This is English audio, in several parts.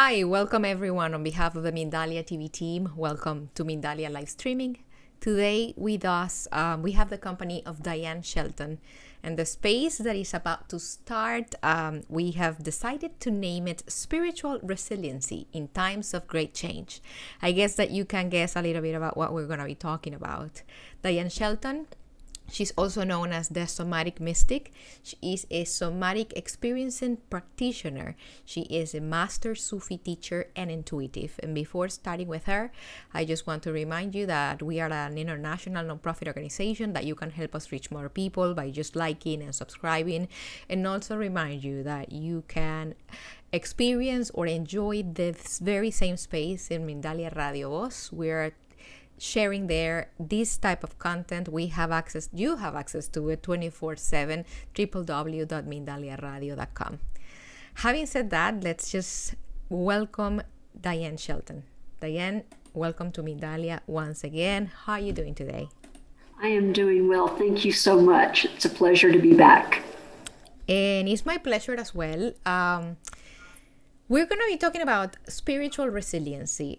Hi, welcome everyone on behalf of the Mindalia TV team. Welcome to Mindalia live streaming. Today with us, we have the company of Dianne Shelton, and the space that is about to start, we have decided to name it Spiritual Resiliency in Times of Great Change. I guess that you can guess a little bit about what we're going to be talking about. Dianne Shelton, she's also known as the Somatic Mystic. She is a Somatic Experiencing Practitioner. She is a master Sufi teacher and intuitive. And before starting with her, I just want to remind you that we are an international nonprofit organization that you can help us reach more people by just liking and subscribing. And also remind you that you can experience or enjoy this very same space in Mindalia Radio Voz. We're sharing there this type of content. You have access to it 24/7, www.mindaliaradio.com. Having said that, let's just welcome Dianne Shelton. Dianne, welcome to Mindalia once again. How are you doing today? I am doing well. Thank you so much. It's a pleasure to be back. And it's my pleasure as well. We're going to be talking about spiritual resiliency.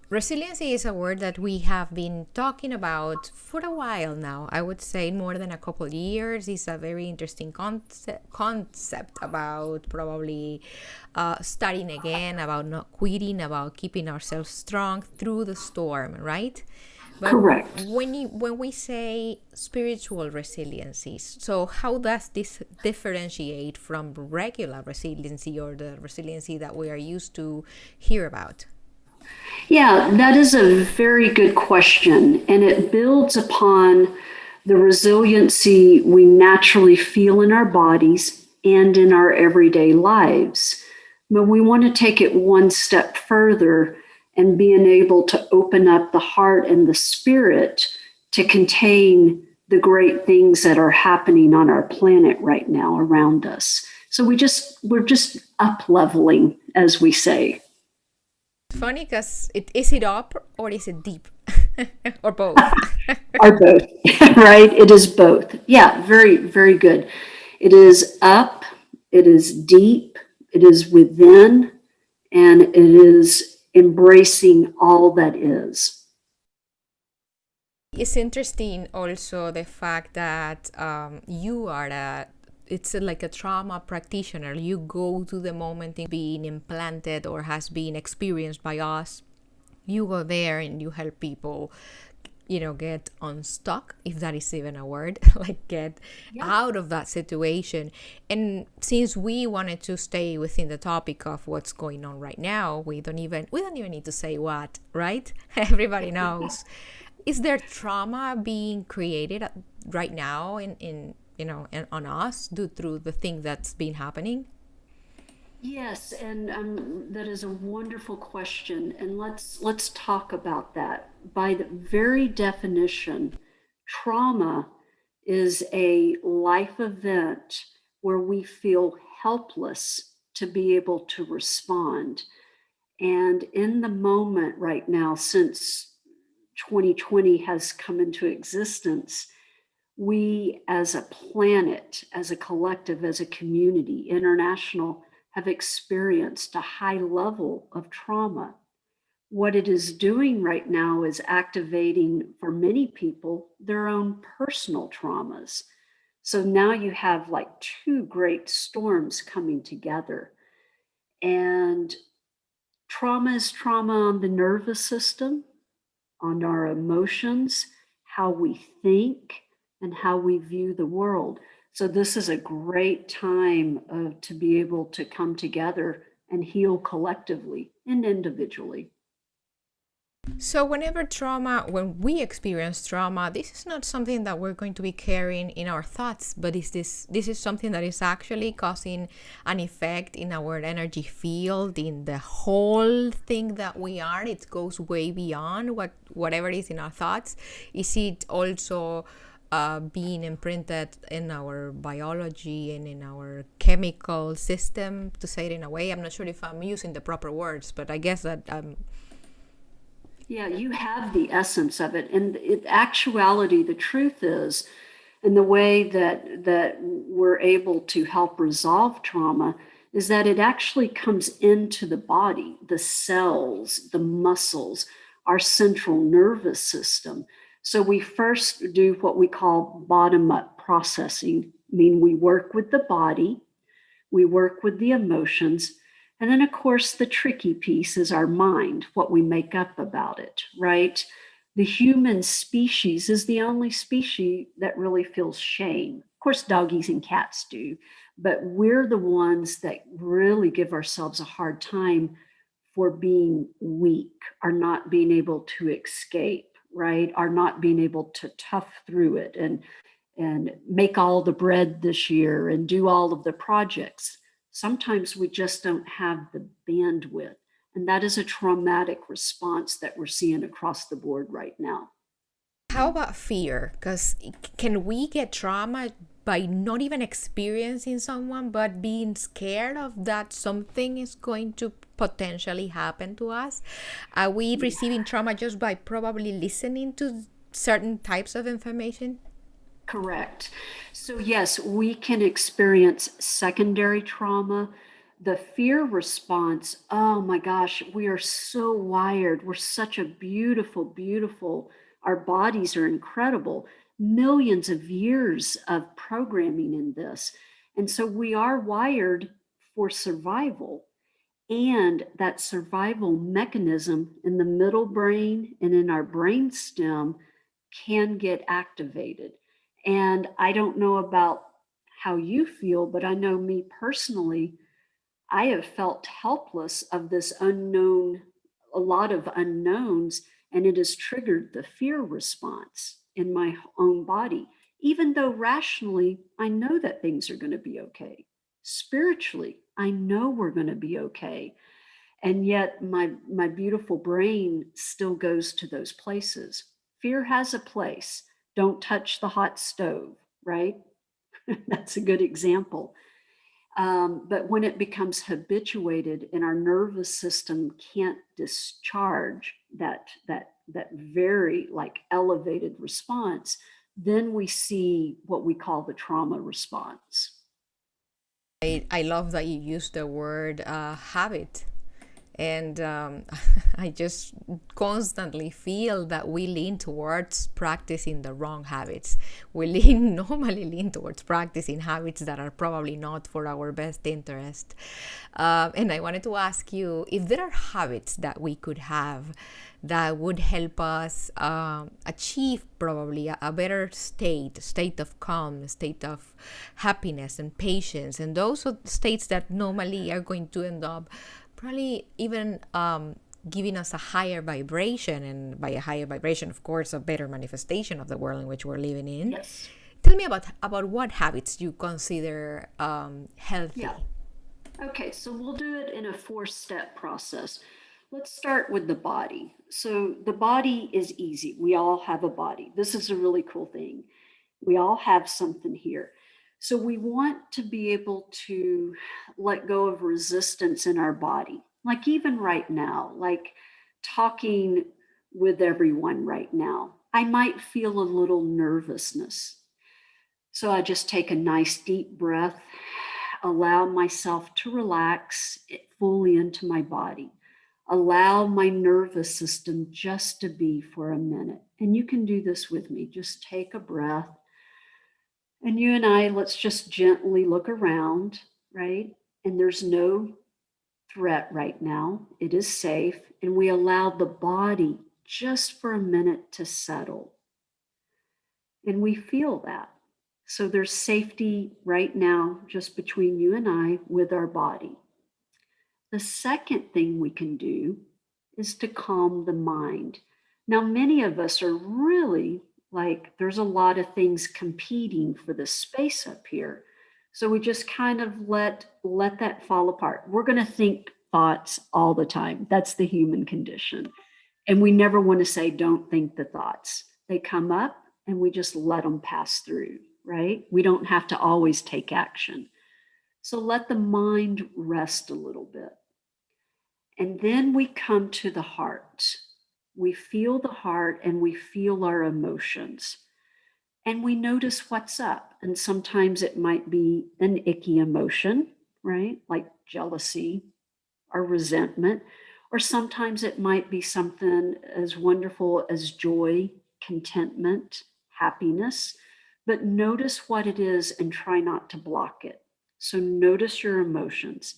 Resiliency is a word that we have been talking about for a while now. I would say more than a couple of years. It's a very interesting concept about probably starting again, about not quitting, about keeping ourselves strong through the storm, right? But correct. When we say spiritual resiliency, so how does this differentiate from regular resiliency or the resiliency that we are used to hear about? Yeah, that is a very good question. And it builds upon the resiliency we naturally feel in our bodies and in our everyday lives. But we want to take it one step further and being able to open up the heart and the spirit to contain the great things that are happening on our planet right now around us. So we're just up leveling, as we say. Funny because is it up or is it deep or both? Or both, right? It is both. Yeah, very, very good. It is up, it is deep, it is within, and it is embracing all that is. It's interesting also the fact that you are like a trauma practitioner. You go to the moment in being implanted or has been experienced by us. You go there and you help people, get unstuck, if that is even a word, like get out of that situation. And since we wanted to stay within the topic of what's going on right now, we don't even need to say what, right? Everybody knows. Is there trauma being created right now in on us due through the thing that's been happening? Yes, and that is a wonderful question, and let's talk about that. By the very definition, trauma is a life event where we feel helpless to be able to respond. And in the moment right now, since 2020 has come into existence, we as a planet, as a collective, as a community, international, have experienced a high level of trauma. What it is doing right now is activating, for many people, their own personal traumas. So now you have like two great storms coming together. And trauma is trauma on the nervous system, on our emotions, how we think, and how we view the world. So this is a great time to be able to come together and heal collectively and individually. So when we experience trauma, this is not something that we're going to be carrying in our thoughts, but this is something that is actually causing an effect in our energy field, in the whole thing that we are. It goes way beyond whatever is in our thoughts. Is it also being imprinted in our biology and in our chemical system, to say it in a way? I'm not sure if I'm using the proper words, but I guess that Yeah, you have the essence of it. And in actuality, the truth is, and the way that we're able to help resolve trauma is that it actually comes into the body, the cells, the muscles, our central nervous system. So we first do what we call bottom-up processing, meaning we work with the body, we work with the emotions, and then of course the tricky piece is our mind, what we make up about it, right? The human species is the only species that really feels shame. Of course, doggies and cats do, but we're the ones that really give ourselves a hard time for being weak, or not being able to escape, right? Are not being able to tough through it and make all the bread this year and do all of the projects. Sometimes we just don't have the bandwidth. And that is a traumatic response that we're seeing across the board right now. How about fear? Because can we get trauma by not even experiencing someone, but being scared of that something is going to potentially happen to us? Are we receiving trauma just by probably listening to certain types of information? Correct. So, yes, we can experience secondary trauma. The fear response, oh my gosh, we are so wired. We're such a beautiful, beautiful, our bodies are incredible. Millions of years of programming in this. And so we are wired for survival. And that survival mechanism in the middle brain and in our brain stem can get activated. And I don't know about how you feel, but I know me personally, I have felt helpless of this unknown, a lot of unknowns, and it has triggered the fear response in my own body. Even though rationally, I know that things are going to be okay. Spiritually, I know we're going to be okay. And yet my beautiful brain still goes to those places. Fear has a place. Don't touch the hot stove, right? That's a good example. But when it becomes habituated and our nervous system can't discharge that very like elevated response, then we see what we call the trauma response. I love that you use the word habit. And I just constantly feel that we lean towards practicing the wrong habits. We normally lean towards practicing habits that are probably not for our best interest. And I wanted to ask you if there are habits that we could have that would help us achieve probably a better state of calm, state of happiness and patience, and those are states that normally are going to end up probably even giving us a higher vibration, and by a higher vibration, of course, a better manifestation of the world in which we're living in. Yes. Tell me about what habits you consider healthy. Yeah. Okay, so we'll do it in a four-step process. Let's start with the body. So the body is easy. We all have a body. This is a really cool thing. We all have something here. So we want to be able to let go of resistance in our body. Like even right now, like talking with everyone right now, I might feel a little nervousness. So I just take a nice deep breath, allow myself to relax it fully into my body, allow my nervous system just to be for a minute. And you can do this with me. Just take a breath. And you and I, let's just gently look around, right? And there's no threat right now. It is safe. And we allow the body just for a minute to settle. And we feel that. So there's safety right now just between you and I with our body. The second thing we can do is to calm the mind. Now, many of us are really like, there's a lot of things competing for the space up here. So we just kind of let that fall apart. We're going to think thoughts all the time. That's the human condition. And we never want to say, don't think the thoughts. They come up and we just let them pass through, right? We don't have to always take action. So let the mind rest a little bit. And then we come to the heart. We feel the heart and we feel our emotions. And we notice what's up. And sometimes it might be an icky emotion, right? Like jealousy or resentment, or sometimes it might be something as wonderful as joy, contentment, happiness. But notice what it is and try not to block it. So notice your emotions.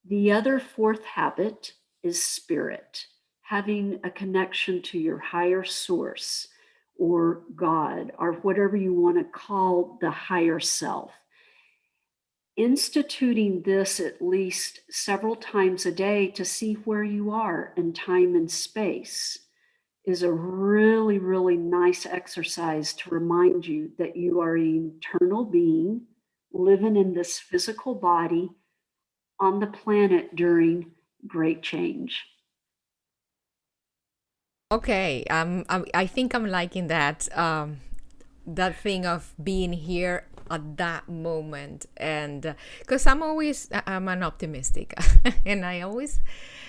The other fourth habit is spirit, having a connection to your higher source or God or whatever you want to call the higher self. Instituting this at least several times a day to see where you are in time and space is a really, really nice exercise to remind you that you are an eternal being living in this physical body on the planet during great change. Okay, I think I'm liking that that thing of being here at that moment, and because I'm an optimistic, and I always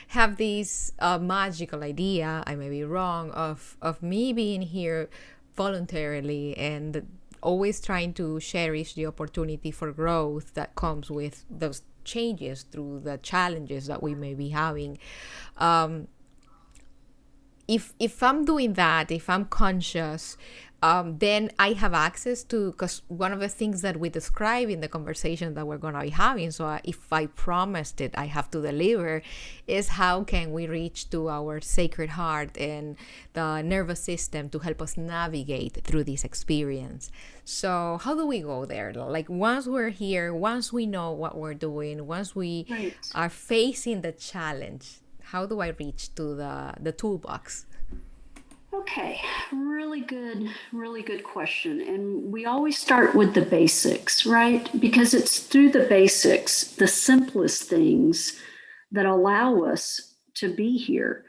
have this magical idea. I may be wrong of me being here voluntarily and always trying to cherish the opportunity for growth that comes with those changes through the challenges that we may be having. Um, if I'm doing that, if I'm conscious, then I have access to, because one of the things that we describe in the conversation that we're going to be having, so if I promised it, I have to deliver, is how can we reach to our sacred heart and the nervous system to help us navigate through this experience. So how do we go there? Like once we're here, once we know what we're doing, once we Right. are facing the challenge, how do I reach to the toolbox? Okay, really good question. And we always start with the basics, right? Because it's through the basics, the simplest things that allow us to be here.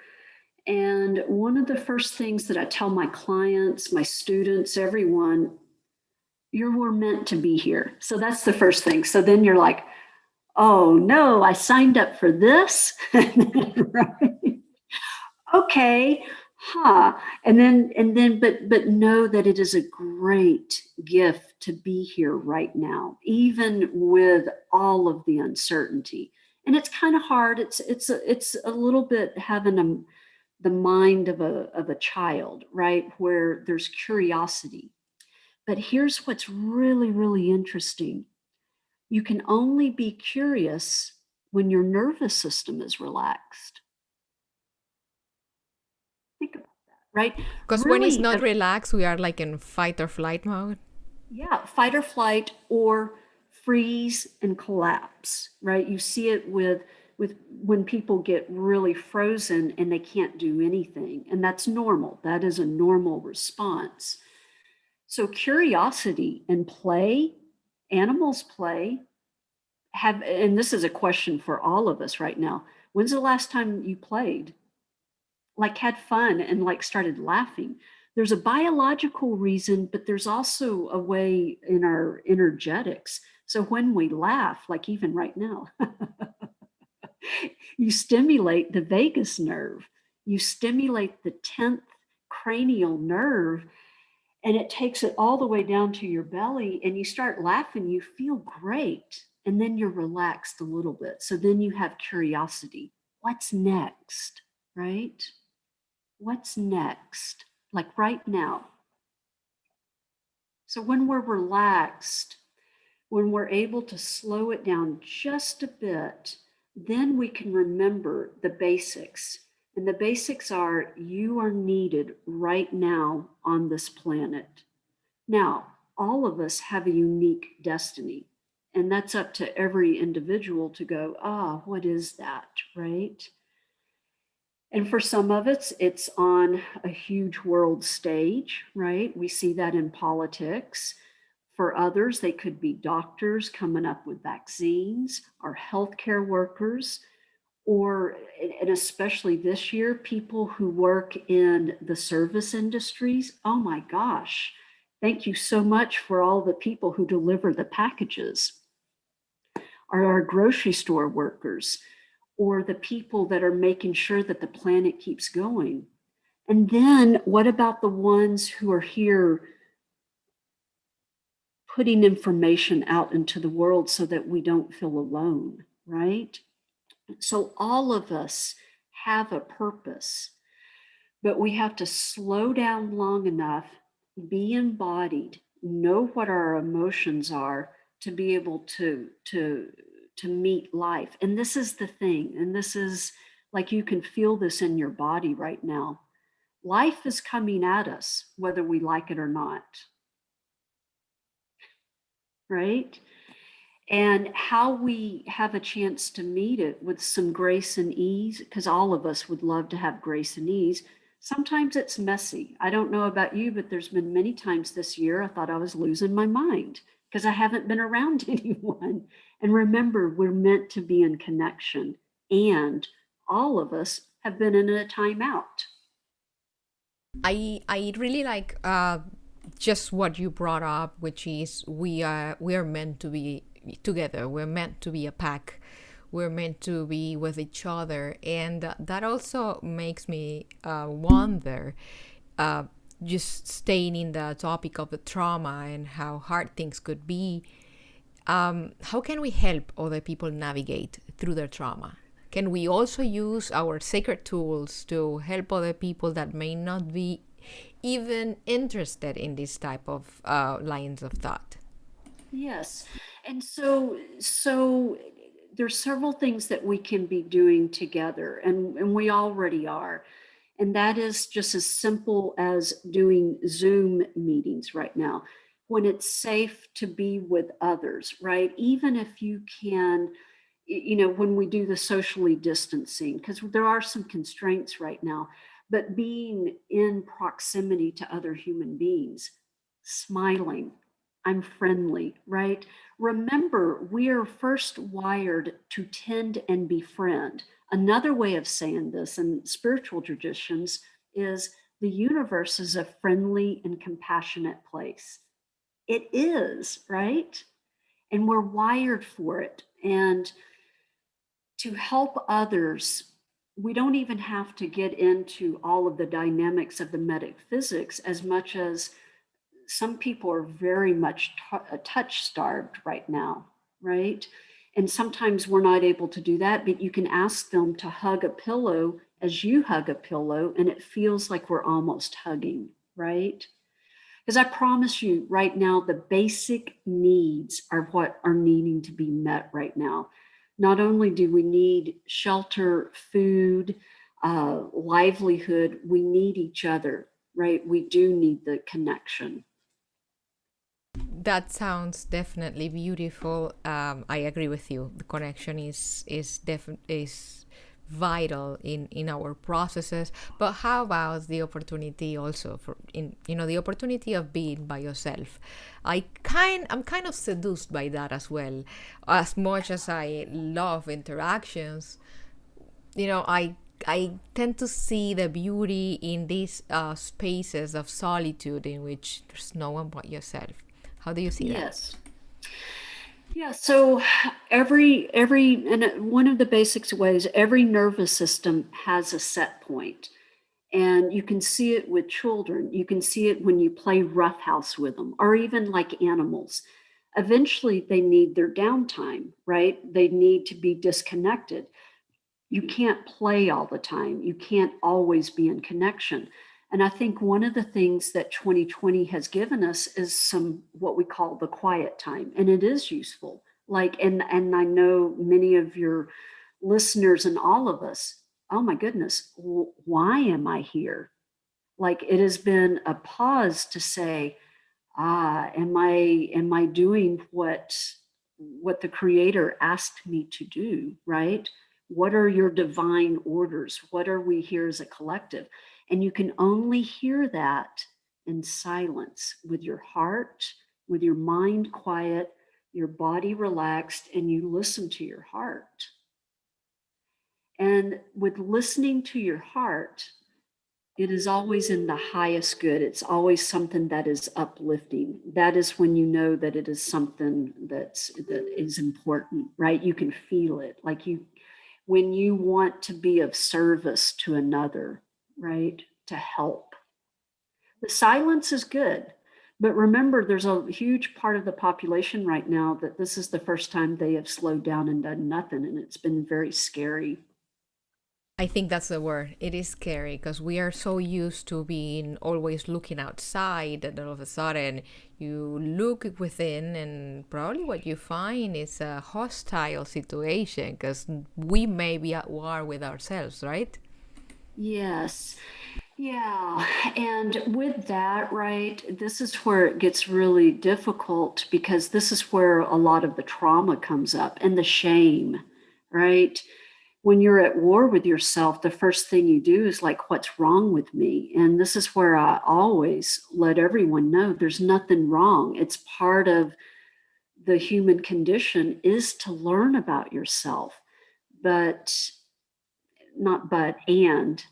And one of the first things that I tell my clients, my students, everyone, you were meant to be here. So that's the first thing. So then you're like, oh no, I signed up for this. Right? Okay, huh. But know that it is a great gift to be here right now, even with all of the uncertainty. And it's kind of hard. It's a little bit having the mind of a child, right? Where there's curiosity. But here's what's really, really interesting. You can only be curious when your nervous system is relaxed. Think about that, right? Because when it's Really, not relaxed, we are like in fight or flight mode. yeah, fight or flight or freeze and collapse, right? You see it with when people get really frozen and they can't do anything, and that's normal. That is a normal response. So curiosity and play, animals play, have, and this is a question for all of us right now. When's the last time you played? Like had fun and like started laughing? There's a biological reason, but there's also a way in our energetics. So when we laugh, like even right now, you stimulate the vagus nerve, you stimulate the 10th cranial nerve, and it takes it all the way down to your belly, and you start laughing, you feel great, and then you're relaxed a little bit. So then you have curiosity. What's next, right? What's next? Like right now. So when we're relaxed, when we're able to slow it down just a bit, then we can remember the basics. And the basics are you are needed right now on this planet. Now, all of us have a unique destiny, and that's up to every individual to go, what is that, right? And for some of us, it's on a huge world stage, right? We see that in politics. For others, they could be doctors coming up with vaccines or healthcare workers, or, and especially this year, people who work in the service industries. Oh my gosh, thank you so much for all the people who deliver the packages, or our grocery store workers, or the people that are making sure that the planet keeps going. And then what about the ones who are here putting information out into the world so that we don't feel alone? right? So all of us have a purpose, but we have to slow down long enough, be embodied, know what our emotions are to be able to meet life. And this is the thing, and this is like you can feel this in your body right now. Life is coming at us, whether we like it or not, right? And how we have a chance to meet it with some grace and ease, because all of us would love to have grace and ease. Sometimes it's messy. I don't know about you, but there's been many times this year I thought I was losing my mind because I haven't been around anyone. And remember, we're meant to be in connection, and all of us have been in a timeout. I really like just what you brought up, which is we are meant to be together. We're meant to be a pack. We're meant to be with each other, and that also makes me wonder. Uh, just staying in the topic of the trauma and how hard things could be, how can we help other people navigate through their trauma? Can we also use our sacred tools to help other people that may not be even interested in this type of lines of thought? Yes. And so there's several things that we can be doing together, and we already are. And that is just as simple as doing Zoom meetings right now when it's safe to be with others, right? Even if you can, when we do the socially distancing, because there are some constraints right now, but being in proximity to other human beings, smiling, I'm friendly, right? Remember, we are first wired to tend and befriend. Another way of saying this in spiritual traditions is the universe is a friendly and compassionate place. It is, right? And we're wired for it. And to help others, we don't even have to get into all of the dynamics of the metaphysics as much as some people are very much touch starved right now, right? And sometimes we're not able to do that, but you can ask them to hug a pillow as you hug a pillow, and it feels like we're almost hugging, right? Because I promise you right now, the basic needs are what are needing to be met right now. Not only do we need shelter, food, livelihood, we need each other, right? We do need the connection. That sounds definitely beautiful. I agree with you. The connection is vital in our processes. But how about the opportunity also for in the opportunity of being by yourself? I'm kind of seduced by that as well. As much as I love interactions, I tend to see the beauty in these spaces of solitude in which there's no one but yourself. How do you see that? Yes. Yeah, so every and one of the basics ways every nervous system has a set point. And you can see it with children. You can see it when you play roughhouse with them, or even like animals. Eventually, they need their downtime, right? They need to be disconnected. You can't play all the time. You can't always be in connection. And I think one of the things that 2020 has given us is some what we call the quiet time, and it is useful. Like, and I know many of your listeners and all of us, oh my goodness, why am I here? Like it has been a pause to say, am I doing what the creator asked me to do, right? What are your divine orders? What are we here as a collective? And you can only hear that in silence, with your heart, with your mind quiet, your body relaxed, and you listen to your heart. And with listening to your heart, it is always in the highest good. It's always something that is uplifting. That is when you know that it is something that is important, right? You can feel it. Like you when you want to be of service to another, right? To help. The silence is good, But remember, there's a huge part of the population right now that this is the first time they have slowed down and done nothing, and it's been very scary. I think that's the word. It is scary because we are so used to being always looking outside, and all of a sudden you look within, and probably what you find is a hostile situation because we may be at war with ourselves, right? Yes. Yeah. And with that, right, this is where it gets really difficult because this is where a lot of the trauma comes up and the shame, right? When you're at war with yourself, the first thing you do is like, what's wrong with me? And this is where I always let everyone know there's nothing wrong. It's part of the human condition is to learn about yourself. But not but and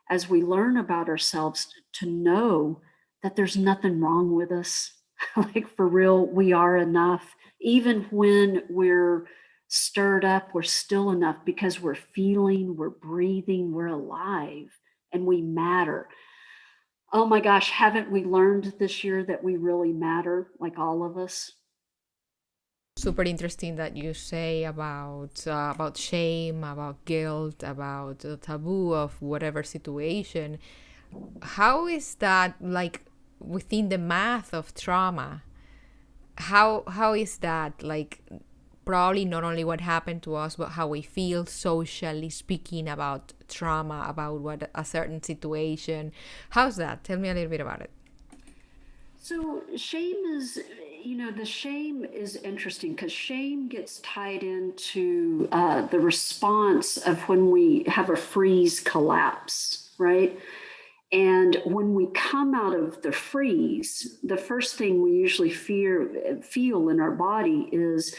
as we learn about ourselves to know that there's nothing wrong with us. Like for real, we are enough. Even when we're stirred up, we're still enough because we're feeling, we're breathing, we're alive, and we matter. Oh my gosh, haven't we learned this year that we really matter, like all of us? Super interesting that you say about shame, about guilt, about the taboo of whatever situation. How is that like within the math of trauma? How is that like probably not only what happened to us, but how we feel socially speaking about trauma, about what a certain situation. How's that? Tell me a little bit about it. So shame is, the shame is interesting because shame gets tied into the response of when we have a freeze collapse, right? And when we come out of the freeze, the first thing we usually feel in our body is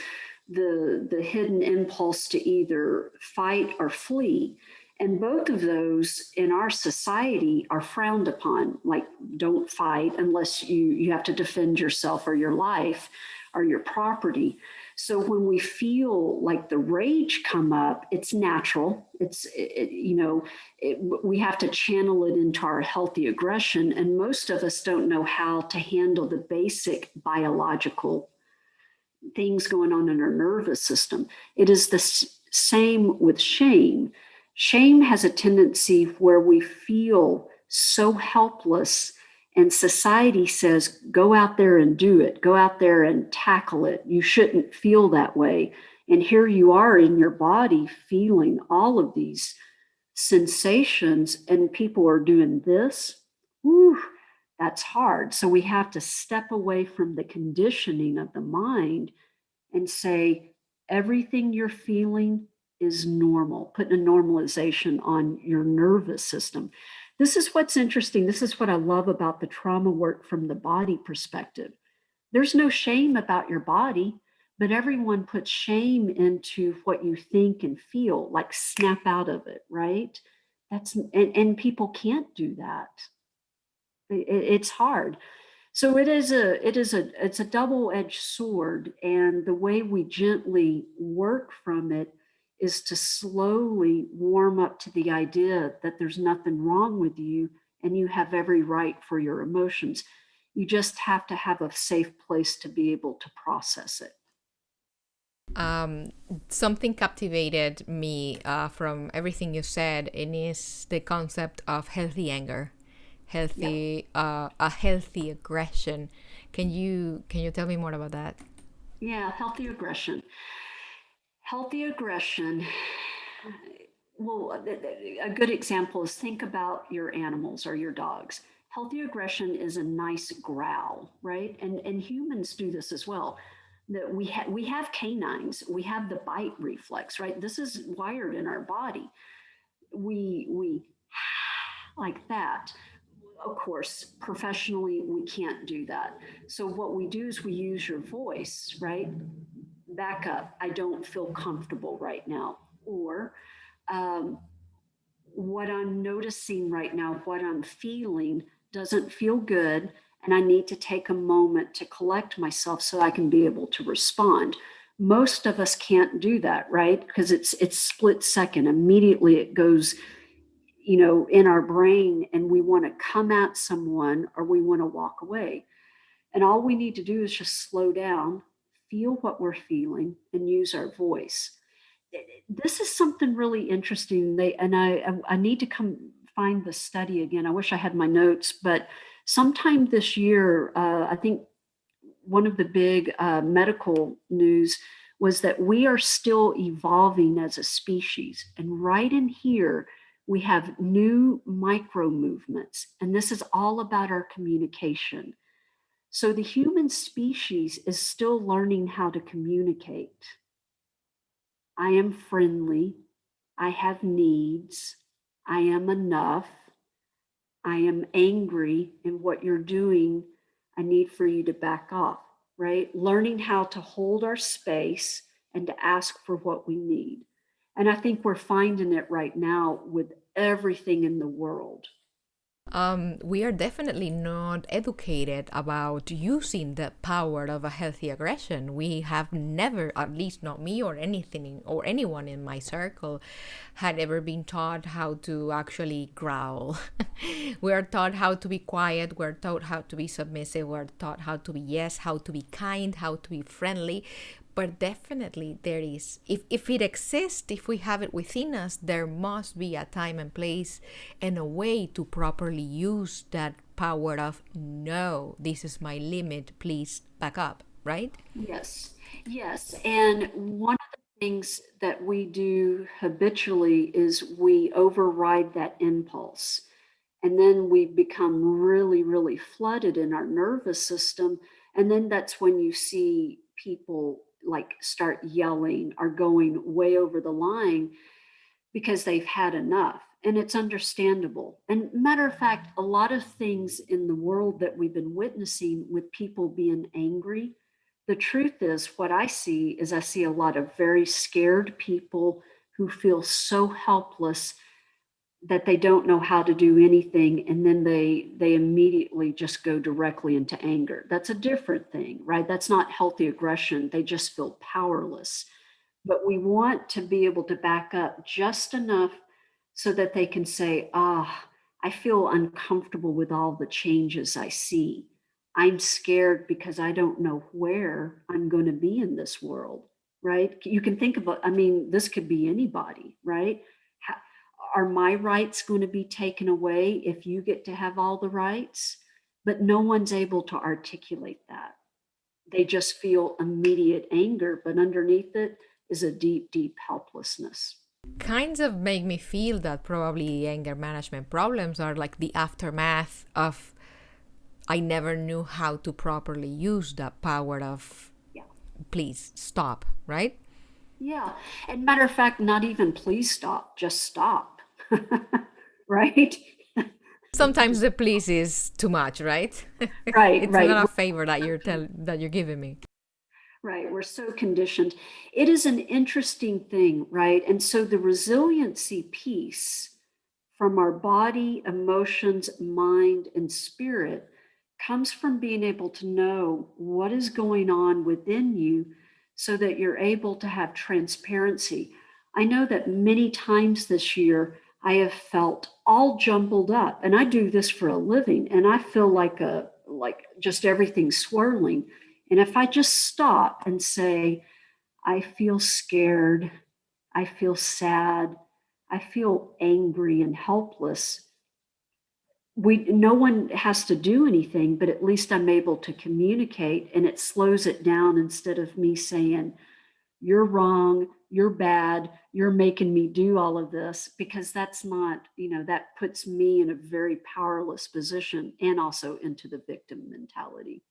the hidden impulse to either fight or flee. And both of those in our society are frowned upon. Like, don't fight unless you have to defend yourself or your life or your property. So when we feel like the rage come up, it's natural. We have to channel it into our healthy aggression. And most of us don't know how to handle the basic biological things going on in our nervous system. It is the same with shame. Shame has a tendency where we feel so helpless, and society says, go out there and do it, go out there and tackle it. You shouldn't feel that way. And here you are in your body feeling all of these sensations, and people are doing this. Whew, that's hard. So we have to step away from the conditioning of the mind and say, everything you're feeling is normal, putting a normalization on your nervous system. This is what's interesting. This is what I love about the trauma work from the body perspective. There's no shame about your body, but everyone puts shame into what you think and feel, like snap out of it, right? And people can't do that. It's hard. So it's a double-edged sword, and the way we gently work from it is to slowly warm up to the idea that there's nothing wrong with you and you have every right for your emotions. You just have to have a safe place to be able to process it. Um, Something captivated me from everything you said, and is the concept of healthy anger, Yep. a healthy aggression. Can you tell me more about that? Yeah, healthy aggression. Healthy aggression. Well, a good example is think about your animals or your dogs. Healthy aggression is a nice growl, right? And humans do this as well. That we have canines, we have the bite reflex, right? This is wired in our body. We like that. Of course, professionally, we can't do that. So what we do is we use your voice, right? Back up. I don't feel comfortable right now. Or um, what I'm noticing right now, what I'm feeling doesn't feel good. And I need to take a moment to collect myself so I can be able to respond. Most of us can't do that, right? Because it's split second. Immediately it goes in our brain, and we want to come at someone or we want to walk away. And all we need to do is just slow down, feel what we're feeling, and use our voice. This is something really interesting. I need to come find the study again. I wish I had my notes, but sometime this year, I think one of the big medical news was that we are still evolving as a species. And right in here, we have new micro movements. And this is all about our communication. So the human species is still learning how to communicate. I am friendly. I have needs. I am enough. I am angry, and what you're doing, I need for you to back off, right? Learning how to hold our space and to ask for what we need. And I think we're finding it right now with everything in the world. We are definitely not educated about using the power of a healthy aggression. We have never, at least not me or anything or anyone in my circle, had ever been taught how to actually growl. We are taught how to be quiet. We're taught how to be submissive. We're taught how to be yes, how to be kind, how to be friendly. But definitely there is, if it exists, if we have it within us, there must be a time and place and a way to properly use that power of, no, this is my limit, please back up, right? Yes, yes. And one of the things that we do habitually is we override that impulse. And then we become really, really flooded in our nervous system. And then that's when you see people like start yelling or going way over the line because they've had enough. And it's understandable. And matter of fact, a lot of things in the world that we've been witnessing with people being angry, the truth is, what I see is I see a lot of very scared people who feel so helpless that they don't know how to do anything, and then they immediately just go directly into anger. That's a different thing, right? That's not healthy aggression. They just feel powerless. But we want to be able to back up just enough so that they can say, I feel uncomfortable with all the changes I see. I'm scared because I don't know where I'm going to be in this world, right? You can think about, I mean, this could be anybody, right? Are my rights going to be taken away if you get to have all the rights? But no one's able to articulate that. They just feel immediate anger, but underneath it is a deep, deep helplessness. Kinds of make me feel that probably anger management problems are like the aftermath of, I never knew how to properly use that power of, Yeah. please stop, right? Yeah. And matter of fact, not even please stop, just stop. Right? Sometimes the please is too much, right? Right, It's right. not a favor that you're giving me. Right. We're so conditioned. It is an interesting thing, right? And so the resiliency piece from our body, emotions, mind, and spirit comes from being able to know what is going on within you so that you're able to have transparency. I know that many times this year I have felt all jumbled up, and I do this for a living, and I feel like just everything swirling. And if I just stop and say, I feel scared, I feel sad, I feel angry and helpless, no one has to do anything, but at least I'm able to communicate, and it slows it down instead of me saying, you're wrong, you're bad, you're making me do all of this, because that's not, that puts me in a very powerless position and also into the victim mentality.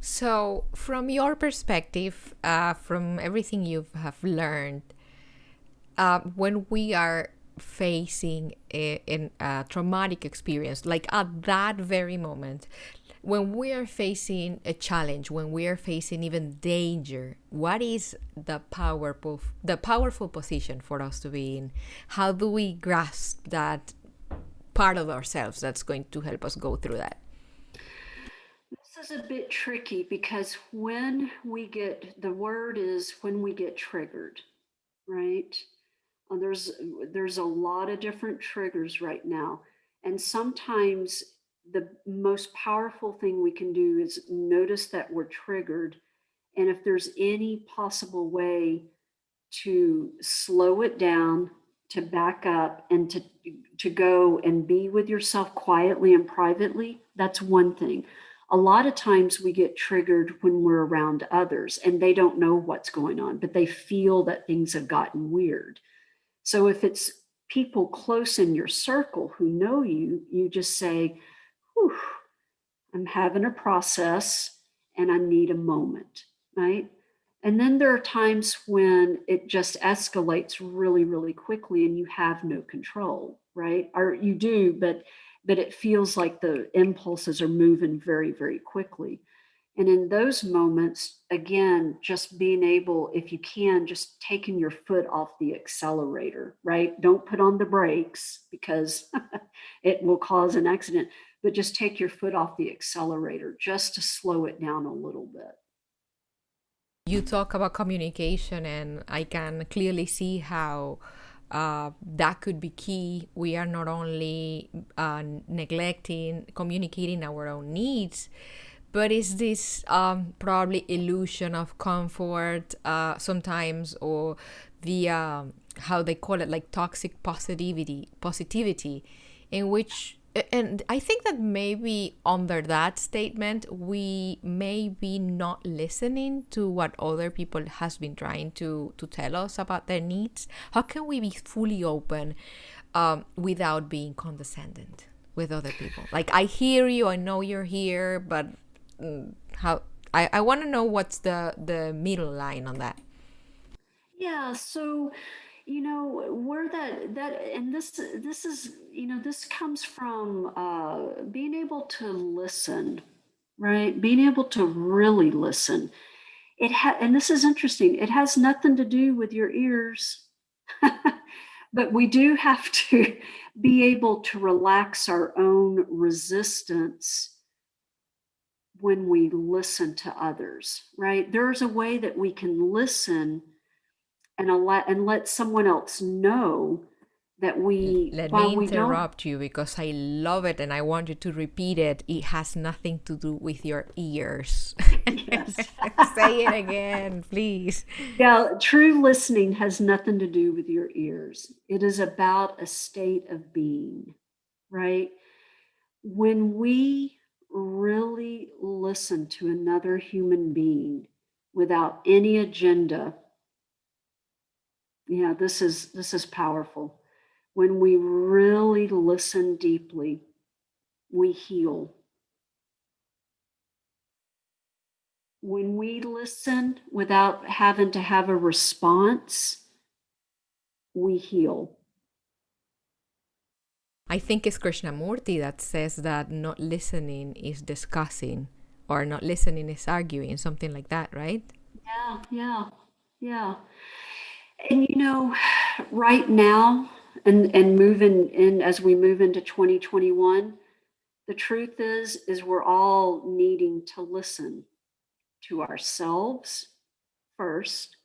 So, from your perspective, from everything you have learned, when we are facing a traumatic experience, like at that very moment, when we are facing a challenge, when we are facing even danger, what is the powerful position for us to be in? How do we grasp that part of ourselves that's going to help us go through that? This is a bit tricky because the word is when we get triggered, right? There's a lot of different triggers right now. And sometimes the most powerful thing we can do is notice that we're triggered. And if there's any possible way to slow it down, to back up, and to go and be with yourself quietly and privately, that's one thing. A lot of times we get triggered when we're around others and they don't know what's going on, but they feel that things have gotten weird. So if it's people close in your circle who know you, you just say, whew, I'm having a process and I need a moment, right? And then there are times when it just escalates really, really quickly and you have no control, right? Or you do, but it feels like the impulses are moving very, very quickly. And in those moments, again, just being able, if you can, just taking your foot off the accelerator, right? Don't put on the brakes because it will cause an accident, but just take your foot off the accelerator just to slow it down a little bit. You talk about communication, and I can clearly see how that could be key. We are not only neglecting communicating our own needs, but it's this probably illusion of comfort sometimes, or the how they call it, like toxic positivity, in which, and I think that maybe under that statement we may be not listening to what other people has been trying to tell us about their needs. How can we be fully open without being condescending with other people? Like, I hear you, I know you're here, but how I want to know what's the middle line on that. Yeah, so where that and this is this comes from being able to listen, right? Being able to really listen. And this is interesting. It has nothing to do with your ears, but we do have to be able to relax our own resistance when we listen to others, right? There's a way that we can listen and let someone else know that Let me while we don't. interrupt you because I love it and I want you to repeat it. It has nothing to do with your ears. Yes. Say it again, please. Yeah, true listening has nothing to do with your ears. It is about a state of being, right? When we really listen to another human being without any agenda, yeah, this is powerful. When we really listen deeply, we heal. When we listen without having to have a response, we heal. I think it's Krishnamurti that says that not listening is discussing, or not listening is arguing, something like that, right? Yeah, yeah, yeah. And right now, and moving in as we move into 2021, the truth is we're all needing to listen to ourselves first,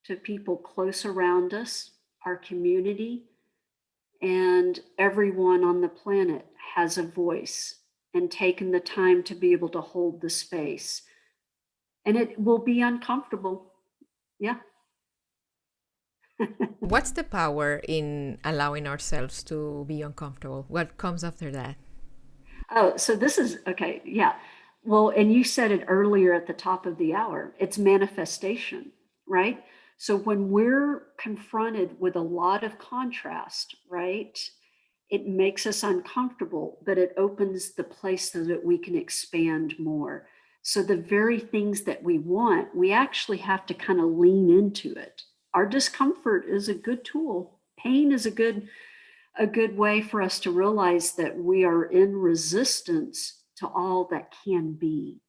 to people close around us, our community, and everyone on the planet has a voice and taken the time to be able to hold the space. And it will be uncomfortable. Yeah. What's the power in allowing ourselves to be uncomfortable? What comes after that? Oh, so this is okay. Yeah. Well, and you said it earlier at the top of the hour, it's manifestation, right? So when we're confronted with a lot of contrast, right, it makes us uncomfortable, but it opens the place so that we can expand more. So the very things that we want, we actually have to kind of lean into it. Our discomfort is a good tool. Pain is a good way for us to realize that we are in resistance to all that can be.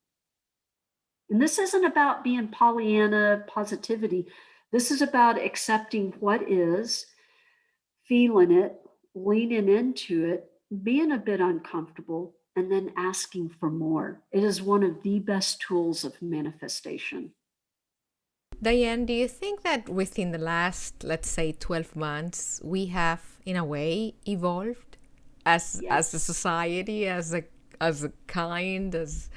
And this isn't about being Pollyanna positivity. This is about accepting what is, feeling it, leaning into it, being a bit uncomfortable, and then asking for more. It is one of the best tools of manifestation. Diane, do you think that within the last, let's say, 12 months, we have, in a way, evolved as a Yes. society, as a kind, as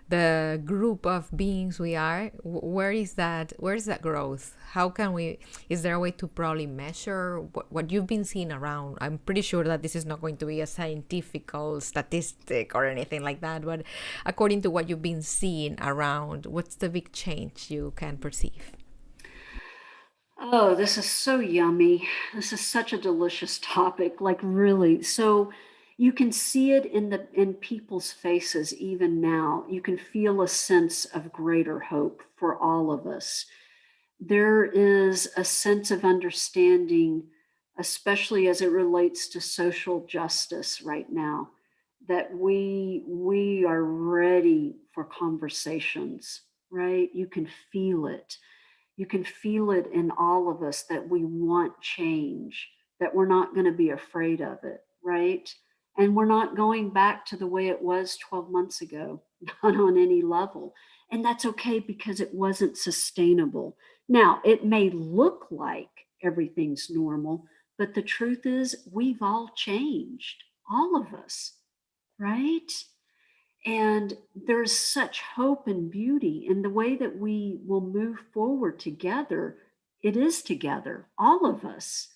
the group of beings we are? Where is that? Where is that growth? How can we? Is there a way to probably measure what you've been seeing around? I'm pretty sure that this is not going to be a scientific statistic or anything like that, but according to what you've been seeing around, what's the big change you can perceive? Oh, this is so yummy. This is such a delicious topic, like really. So you can see it in people's faces even now. You can feel a sense of greater hope for all of us. There is a sense of understanding, especially as it relates to social justice right now, that we are ready for conversations, right? You can feel it. You can feel it in all of us that we want change, that we're not going to be afraid of it, right? And we're not going back to the way it was 12 months ago, not on any level. And that's okay because it wasn't sustainable. Now, it may look like everything's normal, but the truth is, we've all changed, all of us, right? And there's such hope and beauty in the way that we will move forward together. It is together, all of us.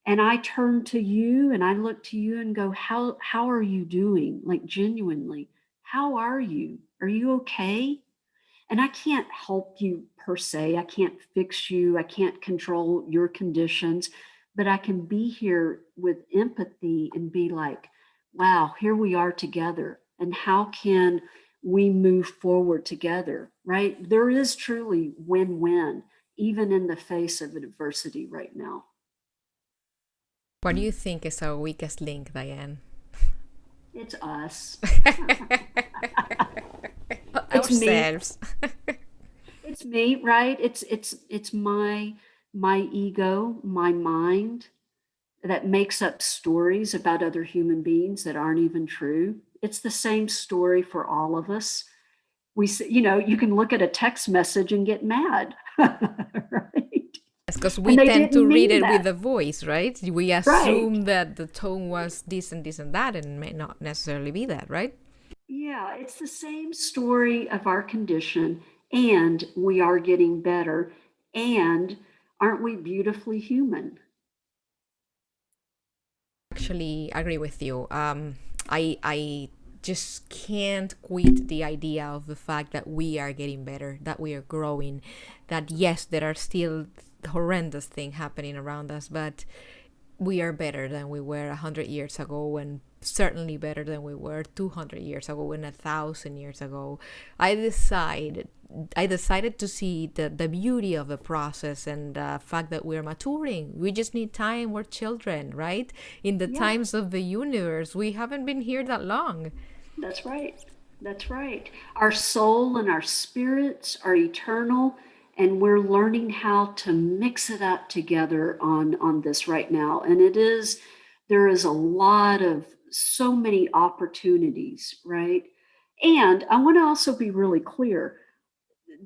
And I turn to you and I look to you and go, how are you doing? Like genuinely, how are you? Are you okay? And I can't help you per se. I can't fix you. I can't control your conditions, but I can be here with empathy and be like, wow, here we are together. And how can we move forward together, right? There is truly win win, even in the face of adversity right now. What do you think is our weakest link, Diane? It's us. It's me. Ourselves. It's me, right? It's my ego, my mind that makes up stories about other human beings that aren't even true. It's the same story for all of us. You can look at a text message and get mad, right? Because we And they tend to didn't read mean it with that, the voice, right? We right? assume that the tone was this and that, and it may not necessarily be that, right? Yeah, it's the same story of our condition, and we are getting better. And aren't we beautifully human? Actually agree with you. I just can't quit the idea of the fact that we are getting better, that we are growing, that yes, there are still horrendous things happening around us, but we are better than we were 100 years ago, and certainly better than we were 200 years ago and 1,000 years ago. I decided to see the beauty of the process and the fact that we're maturing. We just need time. We're children, right? In the Yeah, times of the universe, we haven't been here that long. that's right. That's right. Our soul and our spirits are eternal, and we're learning how to mix it up together on this right now. And there is a lot of so many opportunities, right? And I want to also be really clear,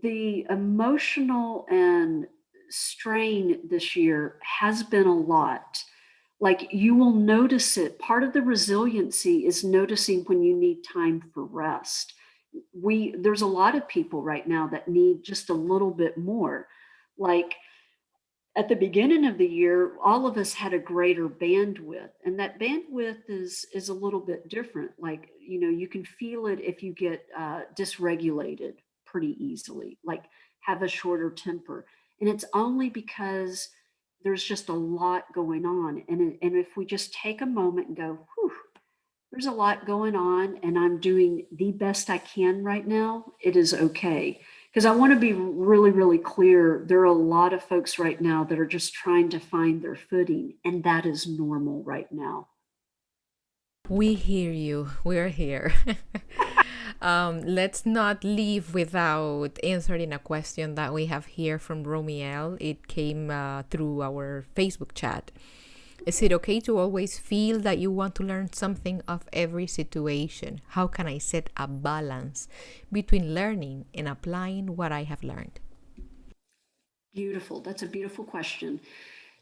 the emotional and strain this year has been a lot. Like you will notice it. Part of the resiliency is noticing when you need time for rest. There's a lot of people right now that need just a little bit more. Like at the beginning of the year, all of us had a greater bandwidth, and that bandwidth is a little bit different. Like you can feel it if you get dysregulated pretty easily, like have a shorter temper, and it's only because there's just a lot going on. And if we just take a moment and go, whew, there's a lot going on, and I'm doing the best I can right now, it is okay. Because I want to be really, really clear. There are a lot of folks right now that are just trying to find their footing, and that is normal right now. We hear you. We're here. Let's not leave without answering a question that we have here from Romeo. It came through our Facebook chat. Is it okay to always feel that you want to learn something of every situation? How can I set a balance between learning and applying what I have learned? Beautiful. That's a beautiful question.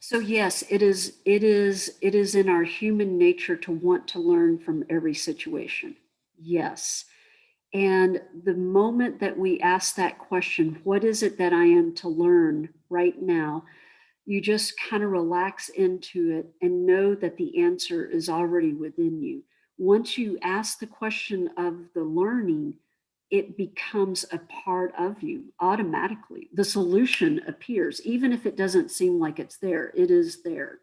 So yes, it is in our human nature to want to learn from every situation. Yes. And the moment that we ask that question, what is it that I am to learn right now? You just kind of relax into it and know that the answer is already within you. Once you ask the question of the learning, it becomes a part of you automatically. The solution appears, even if it doesn't seem like it's there, it is there.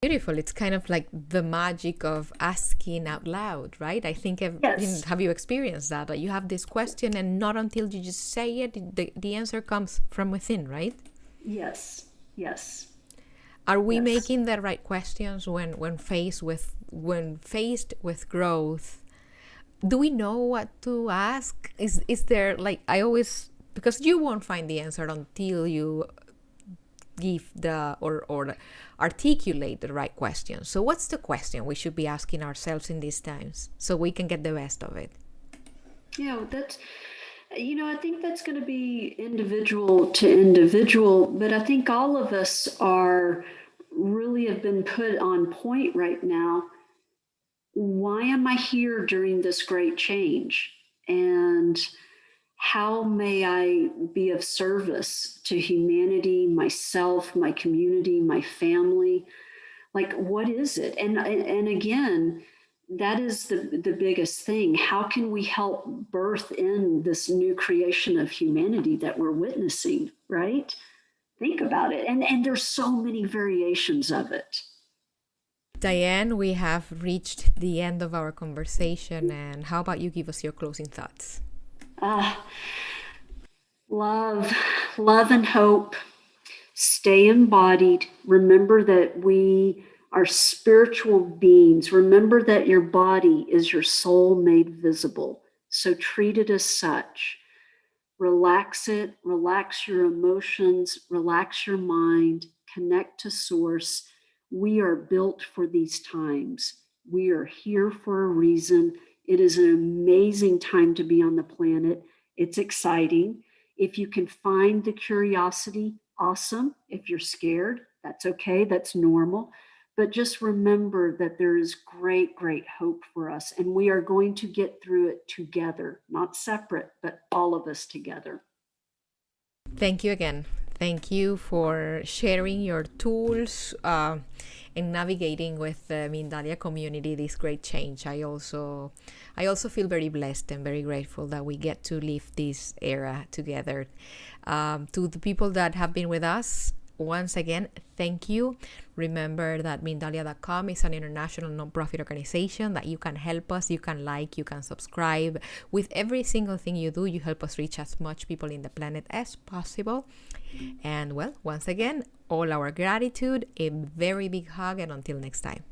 Beautiful. It's kind of like the magic of asking out loud, right? I think, Yes, have you experienced that? That you have this question and not until you just say it, the answer comes from within, right? yes, yes, Are we yes. making the right questions when faced with growth? Do we know what to ask? Is there, like, I always, because you won't find the answer until you give or articulate the right question. So what's the question we should be asking ourselves in these times so we can get the best of it? That's, I think that's going to be individual to individual, but I think all of us are really have been put on point right now. Why am I here during this great change? And how may I be of service to humanity, myself, my community, my family? Like, what is it? And again, that is the biggest thing. How can we help birth in this new creation of humanity that we're witnessing, right? Think about it. And there's so many variations of it. Diane, we have reached the end of our conversation, and how about you give us your closing thoughts? Ah, love, love and hope. Stay embodied. Remember that we are spiritual beings. Remember that your body is your soul made visible. So treat it as such. Relax it, relax your emotions, relax your mind, connect to source. We are built for these times. We are here for a reason. It is an amazing time to be on the planet. It's exciting. If you can find the curiosity, awesome. If you're scared, that's okay. That's normal. But just remember that there is great, great hope for us. And we are going to get through it together, not separate, but all of us together. Thank you again. Thank you for sharing your tools and navigating with the Mindalia community this great change. I also feel very blessed and very grateful that we get to live this era together. To the people that have been with us, once again, thank you. Remember that Mindalia.com is an international nonprofit organization that you can help us, you can like, you can subscribe. With every single thing you do, you help us reach as much people in the planet as possible. And well, once again, all our gratitude, a very big hug, and until next time.